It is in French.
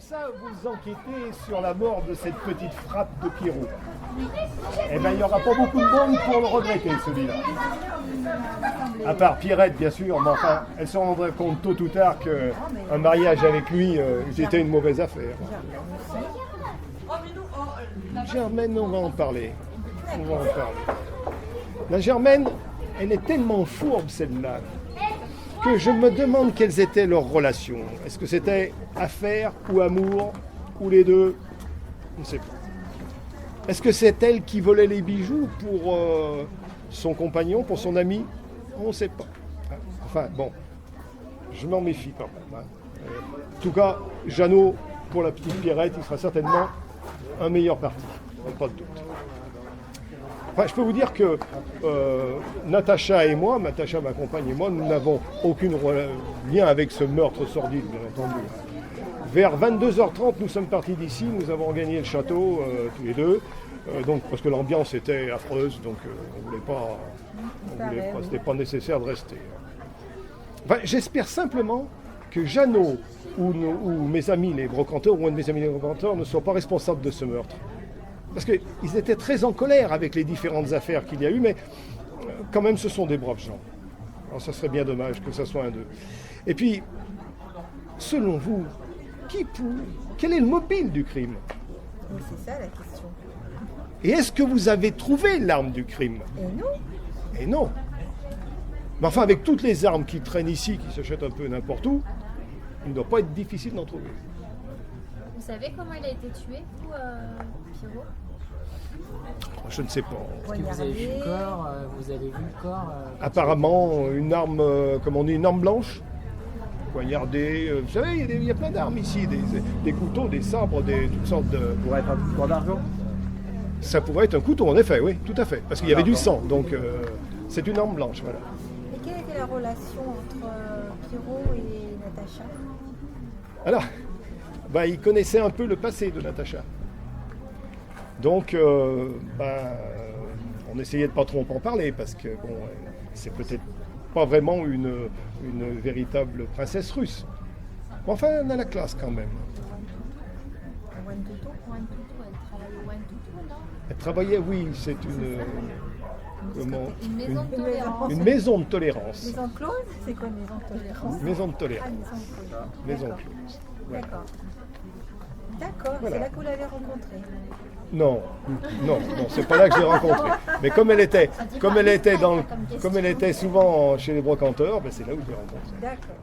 ça, vous enquêtez sur la mort de cette petite frappe de Pierrot. Eh bien, il n'y aura pas beaucoup de monde pour le regretter, celui-là. À part Pierrette, bien sûr, mais enfin, elle se rendrait compte tôt ou tard qu'un mariage avec lui, c'était une mauvaise affaire. Germaine, on va en parler. On va en parler. La Germaine, elle est tellement fourbe, celle-là, que je me demande quelles étaient leurs relations. Est-ce que c'était affaire ou amour, ou les deux? On ne sait pas. Est-ce que c'est elle qui volait les bijoux pour son compagnon, pour son ami? On ne sait pas. Enfin, bon, je m'en méfie quand même. En tout cas, Jeannot, pour la petite Pierrette, il sera certainement un meilleur parti. Pas de doute. Enfin, je peux vous dire que Natacha et moi, Natacha, ma compagne et moi, nous n'avons aucun lien avec ce meurtre sordide, bien entendu. Vers 22h30, nous sommes partis d'ici, nous avons gagné le château tous les deux, donc, parce que l'ambiance était affreuse, donc on voulait pas, c'était pas nécessaire de rester. Enfin, j'espère simplement que Jeannot ou mes amis les brocanteurs, ou un de mes amis les brocanteurs, ne soient pas responsables de ce meurtre. Parce qu'ils étaient très en colère avec les différentes affaires qu'il y a eu, mais quand même ce sont des braves gens. Alors ça serait bien dommage que ça soit un d'eux. Et puis, selon vous, quel est le mobile du crime? Oui, c'est ça la question. Et est-ce que vous avez trouvé l'arme du crime? Et non. Et non. Mais enfin, avec toutes les armes qui traînent ici, qui s'achètent un peu n'importe où, il ne doit pas être difficile d'en trouver. Vous savez comment il a été tué, vous, Pierrot? Je ne sais pas. Est-ce que vous avez vu le corps Vous avez vu le corps Apparemment, une arme, comme on dit, une arme blanche. Poignardée. Vous savez, il y a plein d'armes ici, des couteaux, des sabres, toutes sortes de... Ça pourrait être un couteau d'argent. Ça pourrait être un couteau, en effet, oui, tout à fait. Parce qu'il y avait du sang, donc c'est une arme blanche, voilà. Et quelle était la relation entre Pierrot et Natacha? Alors, il connaissait un peu le passé de Natacha. Donc, on essayait de pas trop en parler, parce que, bon, c'est peut-être pas vraiment une véritable princesse russe. Mais enfin, elle a la classe quand même. Wantuto, elle travaille au Wantuto, non? Elle travaillait, oui, c'est une... Comment? Une maison de tolérance. Une maison de tolérance. Maison close? C'est quoi une maison de tolérance? Maison de tolérance. Ah, maison close. Maison D'accord. close. Voilà. D'accord. D'accord, Voilà. c'est là que vous l'avez rencontrée. Non, c'est pas là que je l'ai rencontrée. Mais comme elle était souvent chez les brocanteurs, c'est là où je l'ai rencontrée. D'accord.